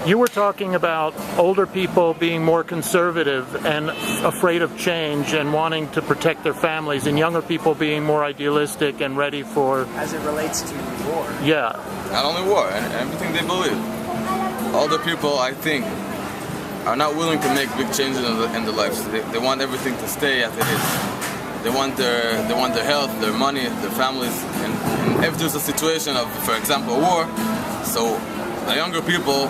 You were talking about older people being more conservative and afraid of change and wanting to protect their families, and younger people being more idealistic and ready for... As it relates to war. Yeah. Not only war, and everything they believe. Older people, I think, are not willing to make big changes in their lives. They want everything to stay as it is. They want their health, their money, their families, and if there's a situation of, for example, war, so the younger people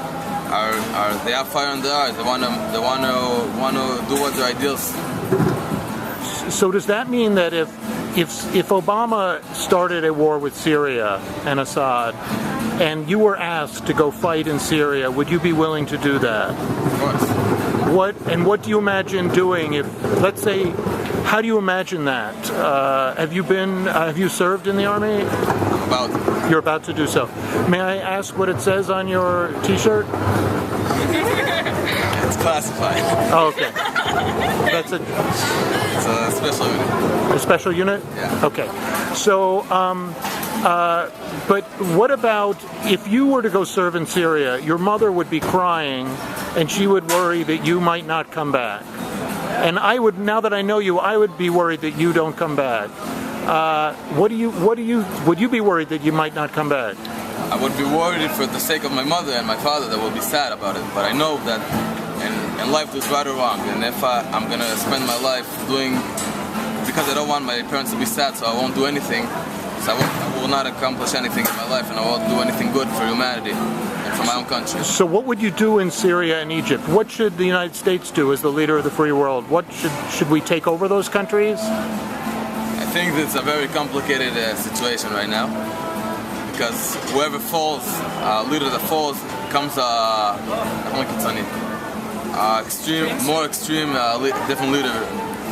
they have fire in their eyes. They want to do what their ideals. So does that mean that if Obama started a war with Syria and Assad, and you were asked to go fight in Syria, would you be willing to do that? Of course. What do you imagine doing if, let's say, how do you imagine that? Have you served in the army? I'm about to. You're about to do so. May I ask what it says on your T-shirt? It's classified. Oh, okay. It's a special unit. A special unit? Yeah. Okay. So, but what about if you were to go serve in Syria? Your mother would be crying, and she would worry that you might not come back. And now that I know you, I would be worried that you don't come back. Would you be worried that you might not come back? I would be worried for the sake of my mother and my father that would be sad about it. But I know that in life there's right or wrong. And if I'm going to spend my life because I don't want my parents to be sad, so I won't do anything. So I will not accomplish anything in my life, and I won't do anything good for humanity and for my own country. So what would you do in Syria and Egypt? What should the United States do as the leader of the free world? What should we take over those countries? I think it's a very complicated situation right now, because whoever falls, leader that falls, comes more extreme, different leader,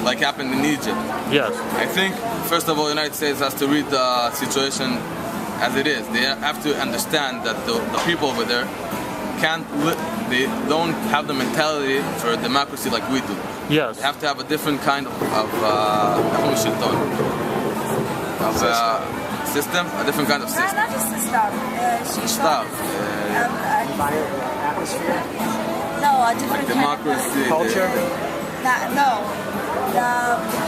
like happened in Egypt. Yes. I think, first of all, the United States has to read the situation as it is. They have to understand that the people over there they don't have the mentality for democracy like we do. Yes. They have to have a different kind of system, a different kind of system. Not just system. Atmosphere? No, a different democracy. Culture? The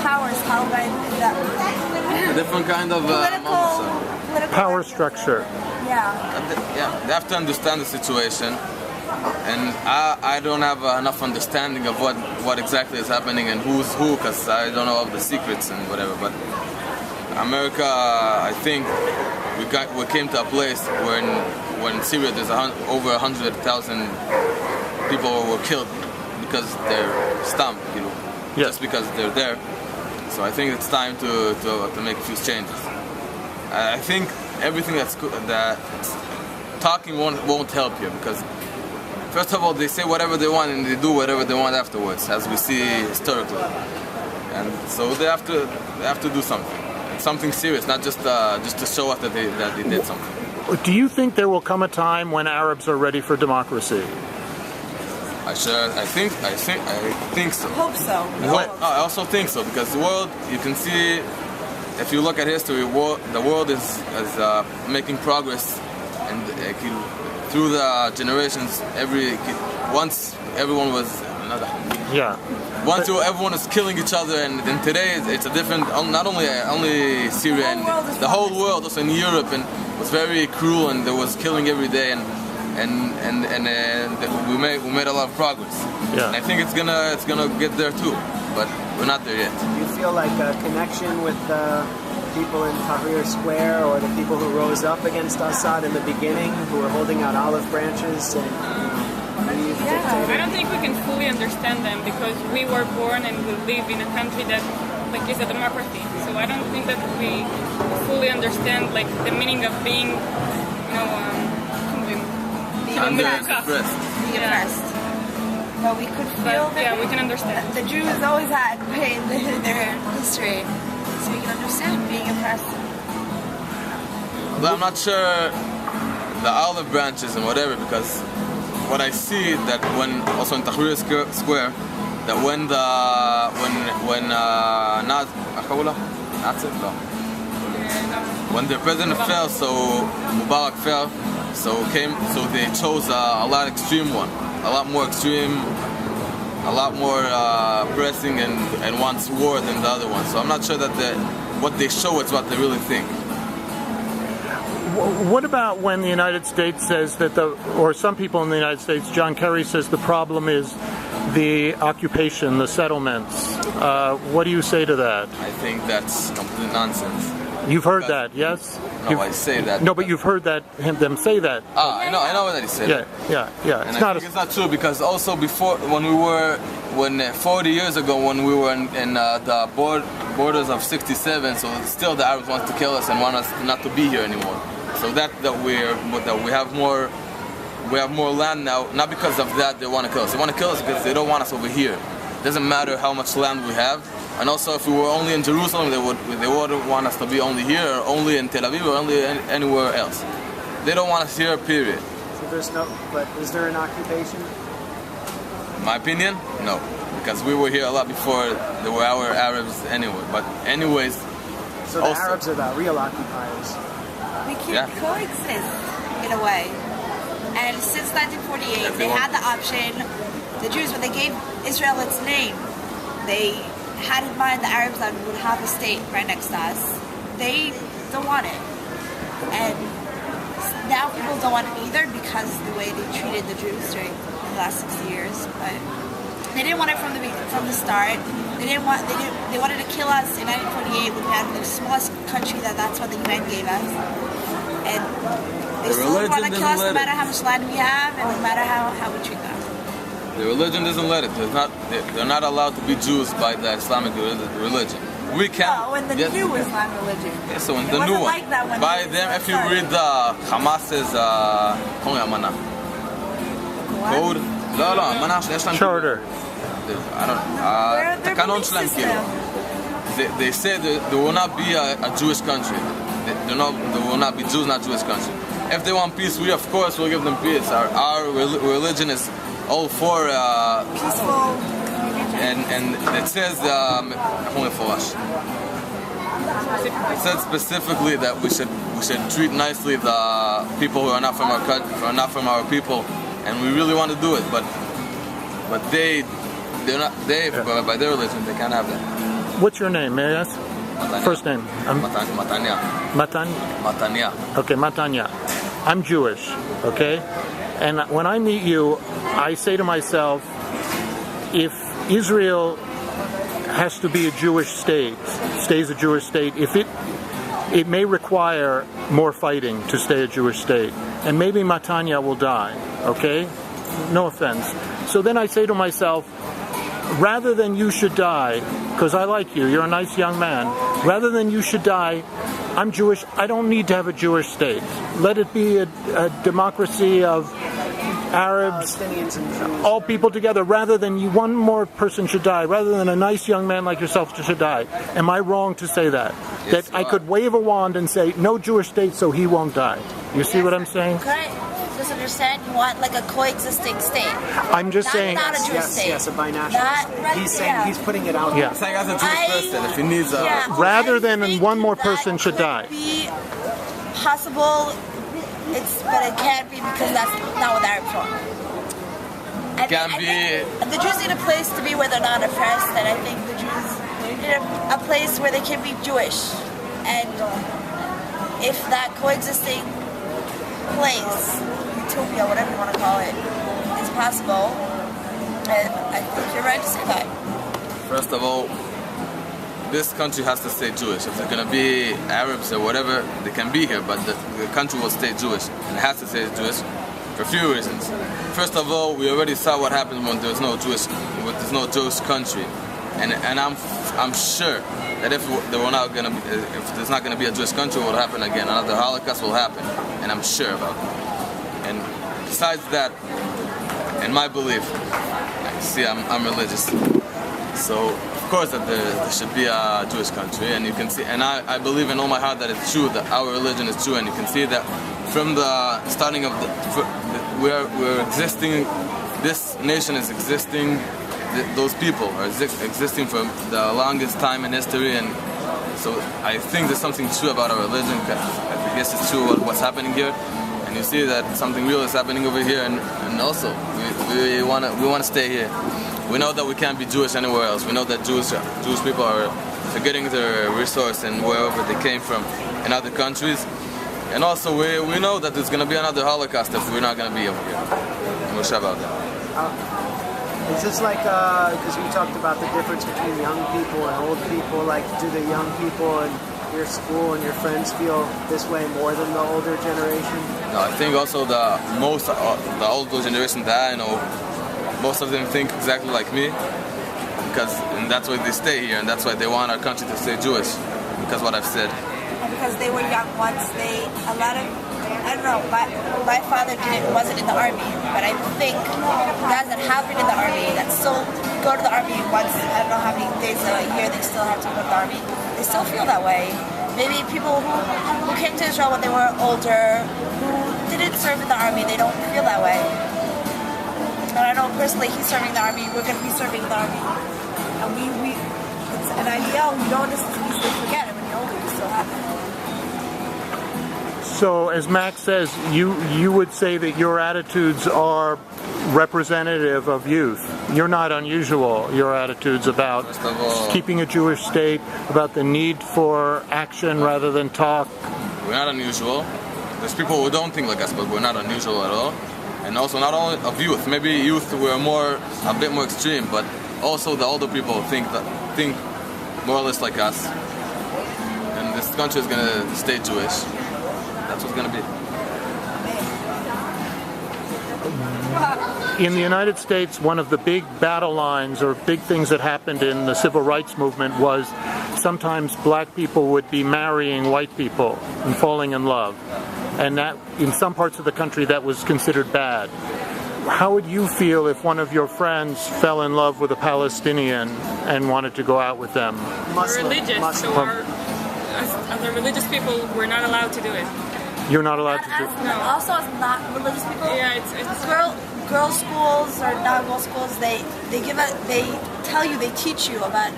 powers, how that a different kind of political power structure. Yeah. They have to understand the situation, and I don't have enough understanding of what exactly is happening and who's who, because I don't know all the secrets and whatever. But America, I think we came to a place where in Syria there's over 100,000 people were killed because they're stumped, Yes. just because they're there. So I think it's time to make a few changes. I think everything that talking won't help you, because first of all they say whatever they want and they do whatever they want afterwards, as we see historically. And so they have to do something serious, not just to show us that they did something. Do you think there will come a time when Arabs are ready for democracy? I think so. Hope so. I also think so, because the world, you can see, if you look at history, the world is making progress, and through the generations, once everyone was everyone is killing each other, and today it's a different. Not only Syria, and the whole world, also in Europe, and was very cruel, and there was killing every day, and we made a lot of progress. Yeah. And I think it's gonna get there too, but we're not there yet. Do you feel like a connection with the people in Tahrir Square, or the people who rose up against Assad in the beginning, who were holding out olive branches and I don't think we can fully understand them, because we were born and we live in a country that is a democracy. So I don't think that we fully understand the meaning of being, Oppressed. Oppressed. But we could feel that. We can understand. The Jews always had pain in their history, so we can understand being oppressed. But I'm not sure the olive branches and whatever, because what I see that when also in Tahrir Square, that when the president fell, so Mubarak fell, So they chose a lot extreme one, a lot more extreme, a lot more pressing and wants war than the other one. So I'm not sure that what they show is what they really think. What about when the United States says that or some people in the United States, John Kerry says the problem is the occupation, the settlements. What do you say to that? I think that's complete nonsense. You've heard that, yes? No, I say that. No, but you've heard them say that. I know that he said that. Yeah. And I think it's not true because also before, 40 years ago, when we were in the borders of 67, so still the Arabs want to kill us and want us not to be here anymore. So that we have more land now, not because of that they want to kill us. They want to kill us because they don't want us over here. It doesn't matter how much land we have. And also, if we were only in Jerusalem, they wouldn't want us to be only here, or only in Tel Aviv, or only anywhere else. They don't want us here, period. So but is there an occupation? My opinion, no, because we were here a lot before there were our Arabs anyway. But anyways, so the Arabs are the real occupiers. We can coexist in a way. And since 1948, they had the option. The Jews, when they gave Israel its name, they had in mind the Arabs that would have a state right next to us. They don't want it. And now people don't want it either because of the way they treated the Jews during the last 60 years. But they didn't want it from the start. They wanted to kill us in 1948 when we had the smallest country that's what the UN gave us. And they still want to kill us no matter how much land we have and no matter how we treat them. The religion doesn't let it. They're not allowed to be Jews by the Islamic religion. We can. Oh, in the new Islam religion. Yeah, so in the new one. Like that by them, if you read Hamas's code, charter. I don't. תקנון שלהם כאילו. They say that there will not be a Jewish country. There will not be Jews, not Jewish country. If they want peace, we of course will give them peace. Our religion is all for peaceful, and it says it said specifically that we should treat nicely the people who are not from our country, who are not from our people, and we really want to do it, but they're not by their religion they can't have that. What's your name, may I ask? Matanya. First name? Matanya. Matanya. Okay, Matanya. I'm Jewish, okay? And when I meet you, I say to myself, if Israel has to be a Jewish state, stays a Jewish state, if it may require more fighting to stay a Jewish state. And maybe Matanya will die, okay? No offense. So then I say to myself, rather than you should die, because I like you, you're a nice young man, rather than you should die, I'm Jewish, I don't need to have a Jewish state. Let it be a democracy of Arabs, all people together, rather than one more person should die, rather than a nice young man like yourself should die. Am I wrong to say that? Yes, that I could wave a wand and say, no Jewish state, so he won't die. You see what I'm saying? Could I just understand? You want like a coexisting state. I'm just saying. Not a Jewish state. Yes, a binational. He's saying he's putting it out. Yeah. It's like as a Jewish person, if he needs rather than one more person should die. Be possible. But it can't be because that's not what the Arabs want. The Jews need a place to be where they're not oppressed, and I think the Jews need a place where they can be Jewish. And if that coexisting place, utopia, whatever you want to call it, is possible, I think you're right to say that. First of all, this country has to stay Jewish. If they're going to be Arabs or whatever, they can be here, but the country will stay Jewish, and it has to stay Jewish for a few reasons. First of all, we already saw what happens when there's no Jewish country, and I'm sure that if there's not going to be a Jewish country, it will happen again. Another Holocaust will happen, and I'm sure about it. And besides that, in my belief, see, I'm religious, so. Of course that there should be a Jewish country, and you can see, and I believe in all my heart that it's true, that our religion is true, and you can see that from the starting of we're existing, this nation is existing, those people are existing for the longest time in history, and so I think there's something true about our religion. I guess it's true what's happening here, and and you see that something real is happening over here, and also we wanna stay here. We know that we can't be Jewish anywhere else. We know that Jewish people are getting their resource and wherever they came from in other countries. And also we know that there's going to be another Holocaust if we're not going to be over here. And we'll shout about that. Is this like, because you talked about the difference between young people and old people, like do the young people in your school and your friends feel this way more than the older generation? No, I think also the older generation that I know, most of them think exactly like me, and that's why they stay here, and that's why they want our country to stay Jewish, because what I've said. And because they were young once, I don't know, my father wasn't in the army, but I think guys that have been in the army, that still go to the army once, I don't know how many days a year they still have to go to the army, they still feel that way. Maybe people who came to Israel when they were older, who didn't serve in the army, they don't feel that way. And I know personally he's serving the army, we're going to be serving the army. And it's an ideal you don't just easily forget it when you're older, you still have it. So, as Max says, you would say that your attitudes are representative of youth. You're not unusual, your attitudes about keeping a Jewish state, about the need for action rather than talk. We're not unusual. There's people who don't think like us, but we're not unusual at all. And also not only of youth, maybe youth were a bit more extreme, but also the older people think more or less like us. And this country is gonna stay Jewish. That's what's gonna be. In the United States, one of the big battle lines or big things that happened in the civil rights movement was sometimes black people would be marrying white people and falling in love. And that, in some parts of the country, that was considered bad. How would you feel if one of your friends fell in love with a Palestinian and wanted to go out with them? Muslim. As religious people, we're not allowed to do it. You're not allowed to do it? No. Also, as not religious people, yeah, it's girls' schools or non-girls' schools, they teach you about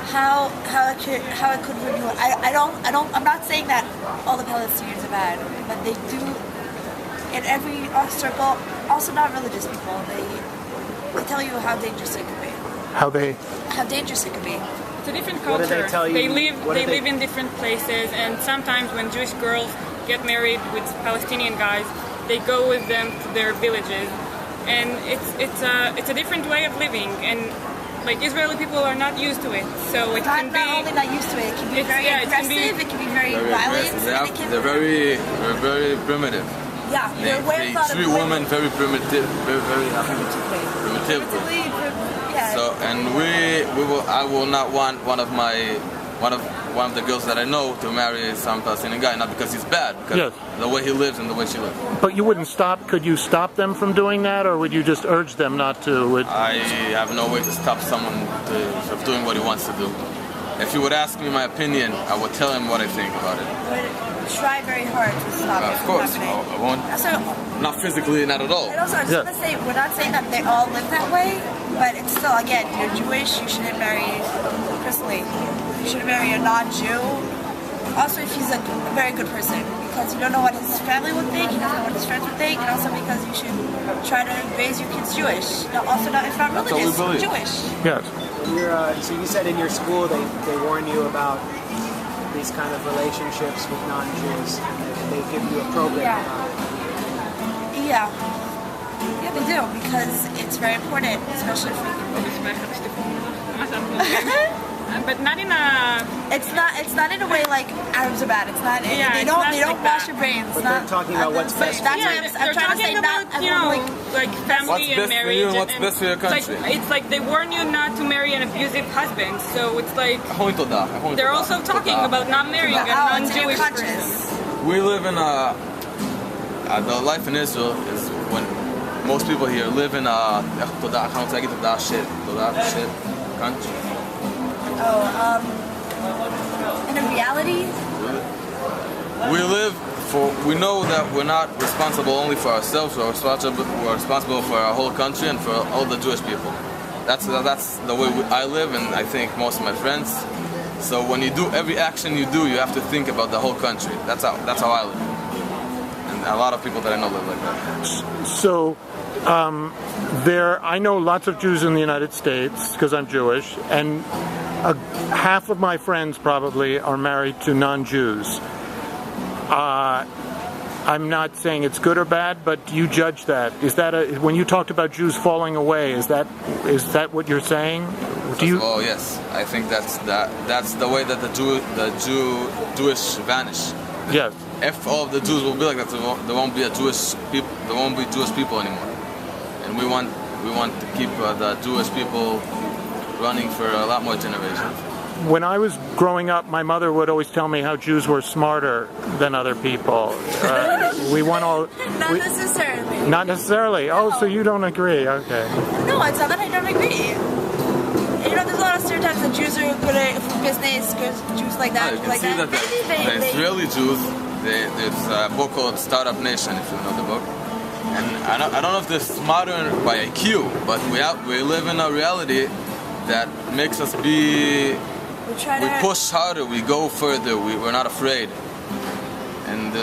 how it could ruin you. I'm not saying that all the Palestinians are bad, but they do in every circle. Also, not religious people. They tell you how dangerous it could be. How dangerous it could be. It's a different culture. What do they tell you? They live in different places, and sometimes when Jewish girls get married with Palestinian guys, they go with them to their villages, and it's a different way of living. And like Israeli people are not used to it, so it can be. Not only not used to it, it can be very aggressive. It can be very violent. They're very primitive. Yeah, they treat women very primitive, very primitively. Yeah. So, and I will not want one of the girls that I know to marry some Palestinian guy, not because he's bad, because the way he lives and the way she lives. But you wouldn't stop. Could you stop them from doing that, or would you just urge them not to? I have no way to stop someone from doing what he wants to do. If he would ask me my opinion, I would tell him what I think about it. But try very hard to stop it. Of course, I won't. Not physically, not at all. And also, I was going to say, we're not saying that they all live that way, but it's still, again, you're Jewish, you shouldn't marry, personally, you shouldn't marry a non-Jew. Also, if he's a very good person, because you don't know what his family would think, you don't know what his friends would think, and also because you should try to raise your kids Jewish. Also, if not religious, Jewish. Yes. So you said in your school they warn you about these kind of relationships with non-Jews. They give you a program about it. Yeah, they do, because it's very important, especially for but not in a. It's not in a way like Arabs are bad. It's not. They don't wash your brains. But they're talking about what's best. That's why I'm trying to say about, not like family and marriage. What's best for your country? It's like they warn you not to marry an abusive husband. So it's like they're also talking about not marrying a non-Jewish person. We live in the life in Israel is when most people here live in country. In a reality? We know that we're not responsible only for ourselves, we're responsible for our whole country and for all the Jewish people. That's the way I live, and I think most of my friends. So when you do every action you do, you have to think about the whole country. That's how I live. And a lot of people that I know live like that. So, I know lots of Jews in the United States because I'm Jewish, and half of my friends probably are married to non-Jews. I'm not saying it's good or bad, but do you judge that? Is that when you talked about Jews falling away? Is that what you're saying? Oh yes, I think that's the way that the Jewish vanish. Yes. If all of the Jews will be like that, there won't be Jewish people anymore. And we want to keep the Jewish people running for a lot more generations. When I was growing up, my mother would always tell me how Jews were smarter than other people. Not necessarily. Not necessarily. No. Oh, so you don't agree? Okay. No, it's not that I don't agree. You know, there's a lot of stereotypes that Jews are good at business, Jews like that, You can like see that the Israeli Jews, there's a book called Startup Nation, if you know the book. And I don't know if they're smarter by IQ, but we live in a reality that makes us we push harder, we go further, we're not afraid. And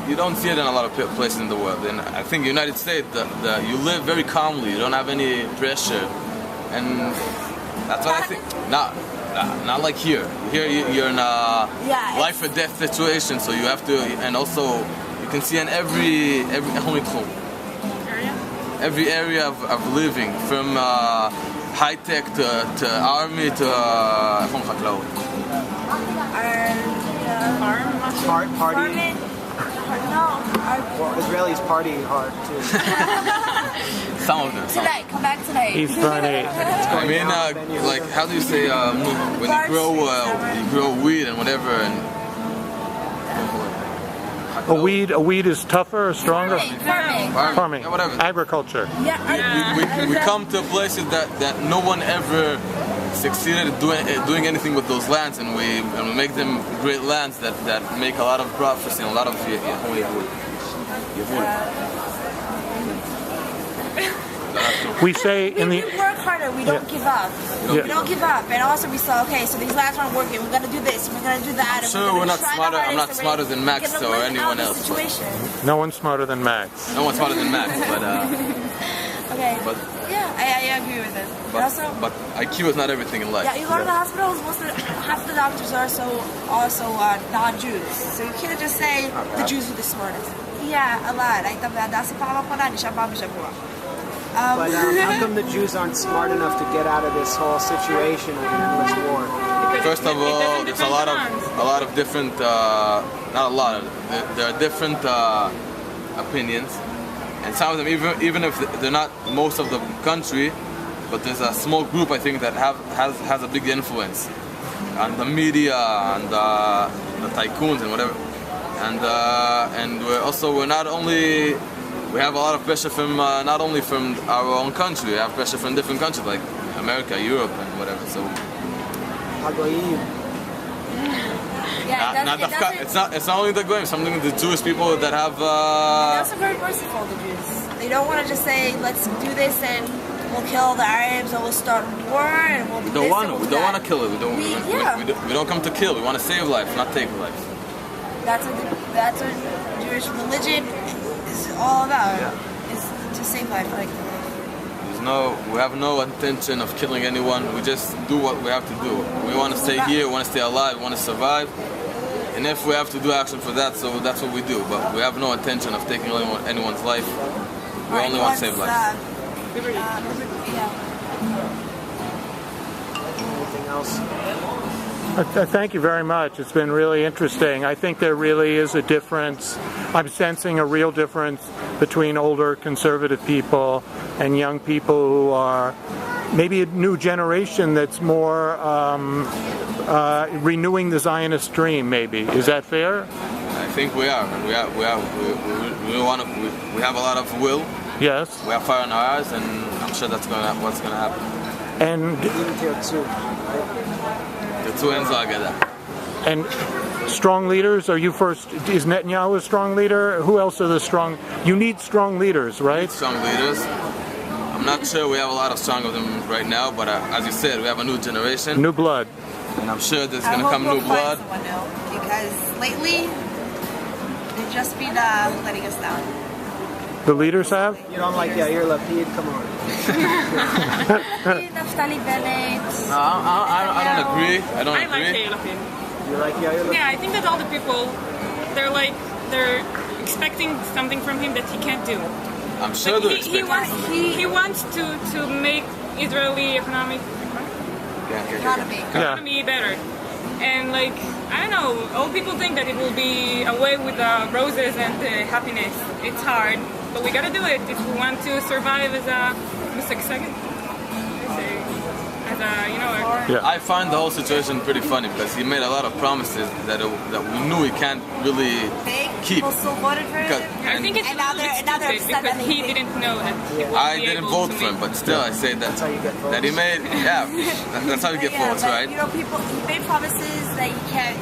you don't see it in a lot of places in the world. And I think United States, you live very calmly, you don't have any pressure. And that's what I think. Not like here. Here you're in a life or death situation, so you have to, and also you can see in every area of living, from high tech to army to Party. Well, Israelis party hard too. Some of them. Tonight, come back tonight. He's funny. I mean, like, how do you say when you grow weed and whatever, and A weed is tougher or stronger? Farming. Yeah, whatever. Agriculture. We come to places that no one ever succeeded at doing anything with those lands, and we make them great lands that make a lot of profits and a lot of We say in the we work harder, we don't give up. We don't give up, and also we saw, okay, so these lands aren't working, we're gonna do this, we're gonna do that. Sure, we're not smarter. I'm not smarter than Max or anyone else. no one's smarter than Max. No one's smarter than Max, but okay. But yeah, I agree with it. but IQ is not everything in life. Yeah, you go to the hospitals, half the doctors are also non-Jews. So you can't just say the Jews are the smartest. Yeah, a lot. But how come the Jews aren't smart enough to get out of this whole situation of an endless war? First of all, there's a lot of different, not a lot, there are different opinions, and some of them, even if they're not most of the country, but there's a small group, I think, that has a big influence on the media and the tycoons and whatever, and we have a lot of pressure from not only from our own country, we have pressure from different countries like America, Europe, and whatever. So it's not only the Goyim, it's only the Jewish people that have. That's a very merciful, the Jews. They don't want to just say, let's do this and we'll kill the Arabs, or we'll start war, and we'll do we don't want to kill it. We don't come to kill. We want to save life, not take life. That's what Jewish religion is all about. Is to save life. Like. We have no intention of killing anyone. We just do what we have to do. We want to stay here, we want to stay alive, we want to survive. And if we have to do action for that, so that's what we do. But we have no intention of taking anyone's life. We only want to save lives. Anything else? Thank you very much. It's been really interesting. I think there really is a difference. I'm sensing a real difference between older conservative people and young people who are maybe a new generation that's more renewing the Zionist dream. Maybe, is that fair? I think we are. We have a lot of will. Yes. We have fire in our eyes, and I'm sure that's what's gonna happen. And the two ends are together. And strong leaders, are you first? Is Netanyahu a strong leader? Who else are the strong? You need strong leaders, right? Strong leaders. I'm not sure we have a lot of strong of them right now, but as you said, we have a new generation. New blood. And I'm sure there's going to come new blood. Because lately, They've just been letting us down. The leaders have? You don't like Yair Lapid? Come on. Naftali Bennett. I don't agree. I don't I like agree. Yair Lapid. You like Yair Lapid? Yeah, I think that all the people, they're expecting something from him that he can't do. I'm sure they're He expecting. he wants to make Israeli economy better. And like, I don't know, all people think that it will be a way with roses and happiness. It's hard, but we gotta do it if we want to survive as a I find the whole situation pretty funny because he made a lot of promises that we knew he can't really keep. People still voted for him. I think it's And now they're stupid upset that because he they- didn't know that. he would I be didn't able vote to for him, make- but still I say That's how you get votes. that he made, that's how you get Yeah, votes, but, right? You know, he made promises that he can't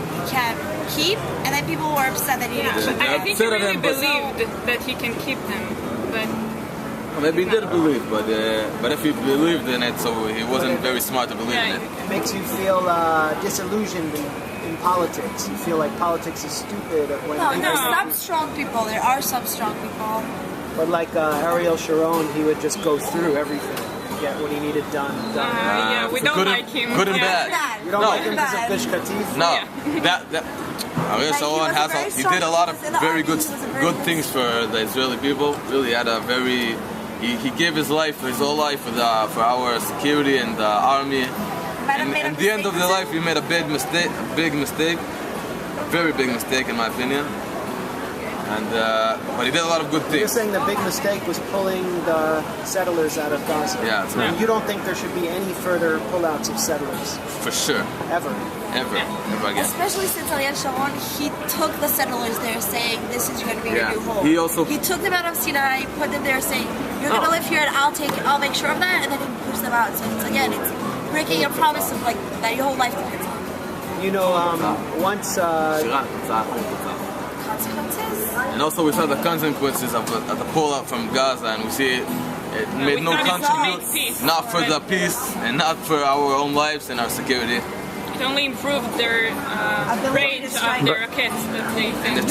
keep, and then people were upset that he Yeah, didn't keep. I think he upset at really him, but- believed that he can keep them, but Maybe he did believe, but if he believed in it, so he wasn't very smart to believe in it. It makes you feel disillusioned in politics. You feel like politics is stupid when No, people there's No. some strong people. There are some strong people. But like Ariel Sharon, he would just go through everything to get what he needed done. yeah, we so don't good and- like him. good and Yeah. bad. You don't No. like him because of Bish Katif? No, Yeah. that Ariel Like, he Sharon was a has very he strong- did a lot of he was in the very army, good he was a very good good- things for the Israeli people. Really had a very he gave his life, his whole life for our security and the army. Might have And made a at the end of mistake their or life, he made a big mistake, a very big mistake in my opinion. And but he did a lot of good You're things. saying the big mistake was pulling the settlers out of Gaza. Yeah, it's And you don't think there should be any further pullouts of settlers, for sure, ever? ever again. Especially since Ariel Sharon, he took the settlers there saying, this is going to be your Yeah. new home. He also- He took them out of Sinai, put them there saying, you're going to live here and I'll make sure of that, and then he pushed them out. So it's breaking a promise of like that your whole life depends on. You know, once Consequences? And also we saw the consequences of the pullout from Gaza, and we see it made we no thought it contribute, made peace, not for the but- peace and not for our own lives and our security. It only improved their range of their rockets that they And it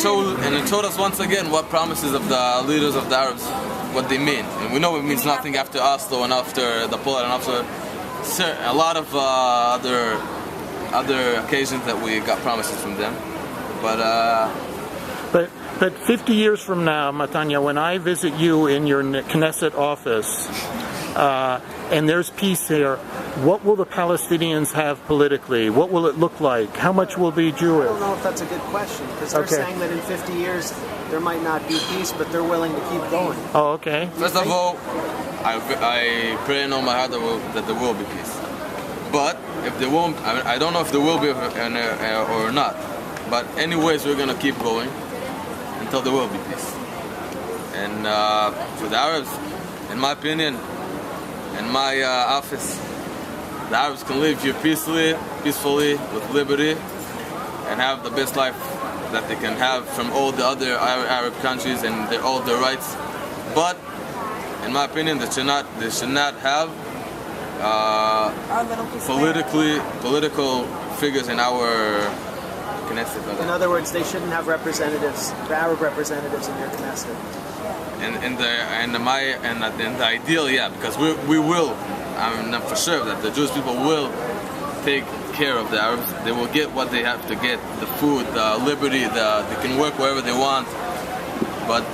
showed us once again what promises of the leaders of the Arabs, what they mean. And we know it means nothing after Oslo and after the pullout and after a lot of other occasions that we got promises from them. But 50 years from now, Matanya, when I visit you in your Knesset office, and there's peace here, what will the Palestinians have politically? What will it look like? How much will be I Jewish? don't know if that's a good question, because they're Okay. saying that in 50 years there might not be peace, but they're willing to keep going. Oh, okay. First of all, I pray in all my heart that there will be peace. But if there won't, I don't know if there will be or not. But anyways, we're gonna keep going until there will be peace. And for the Arabs, in my opinion, in my office, the Arabs can live here peacefully, with liberty, and have the best life that they can have from all the other Arab countries and all their rights. But in my opinion, they should not have Our little piece of land. political figures in our Knesset. In other words, they shouldn't have representatives, the Arab representatives in their Knesset. And the ideal, yeah, because we will. I'm not for sure that the Jewish people will take care of the Arabs. They will get what they have to get: the food, the liberty, they can work wherever they want. But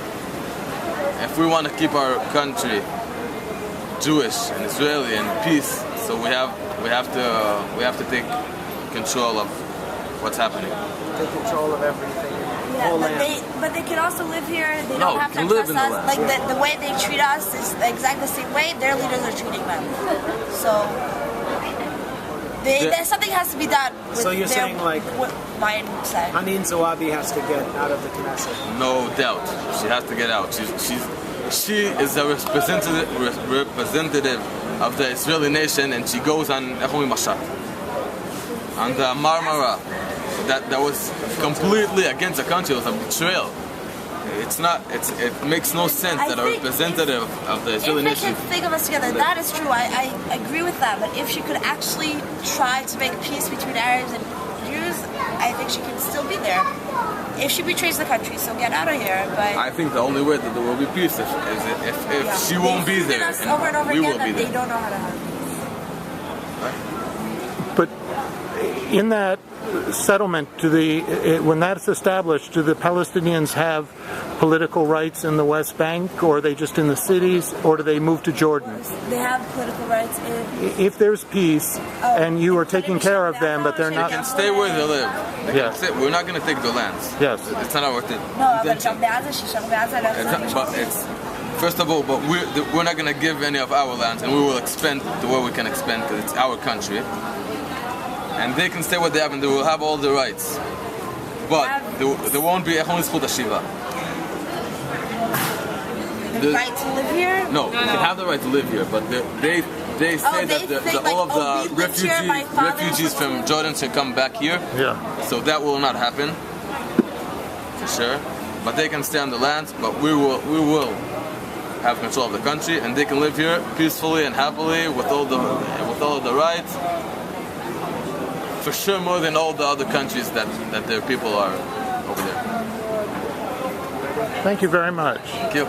if we want to keep our country Jewish and Israeli and peace, so we have to take control of what's happening. Take control of everything, the Yeah, whole but land. they can also live here. They No, don't have to can live trust in the us. land. Like the way they treat us is the exact the same way their leaders are treating them. So something has to be done. With So you're their saying, like, mindset. Hanin Zawabi has to get out of the Knesset. No doubt, she has to get out. She is a representative of the Israeli nation, and she goes on the Marmara. That was completely against the country. It was a betrayal. It makes no sense that a representative of the Israeli If they nation. can think of us together, that is true. I agree with that. But if she could actually try to make peace between Arabs and Jews, I think she can still be there. if she betrays the country, so get out of here. But I think the only way that there will be peace is if she won't be there, us over and over we again will be that they there. don't know how to have peace. But in that settlement, when that's established, do the Palestinians have political rights in the West Bank, or are they just in the cities, or do they move to Jordan? They have political rights in. If there's peace and you are taking care of them, but they're They not. can stay where they live. They can Yes. stay. We're not going to take the lands. Yes. It's not our thing. No, אבל intention. שם בעזה, ששם בעזה לא It's not- but it's first of all, but we're not going to give any of our lands, and we will expand the way we can expand because it's our country. And they can stay where they have, and they will have all the rights. But there won't be a zchut hashiva. the right to live here. No, they can have the right to live here, but they say they that think all of like, oh, the we lived here, my father refugees was from here. Jordan should come back here. Yeah. So that will not happen, for sure. But they can stay on the land, but we will have control of the country, and they can live here peacefully and happily with all of the rights. For sure, more than all the other countries that their people are over there. Thank you very much. Thank you.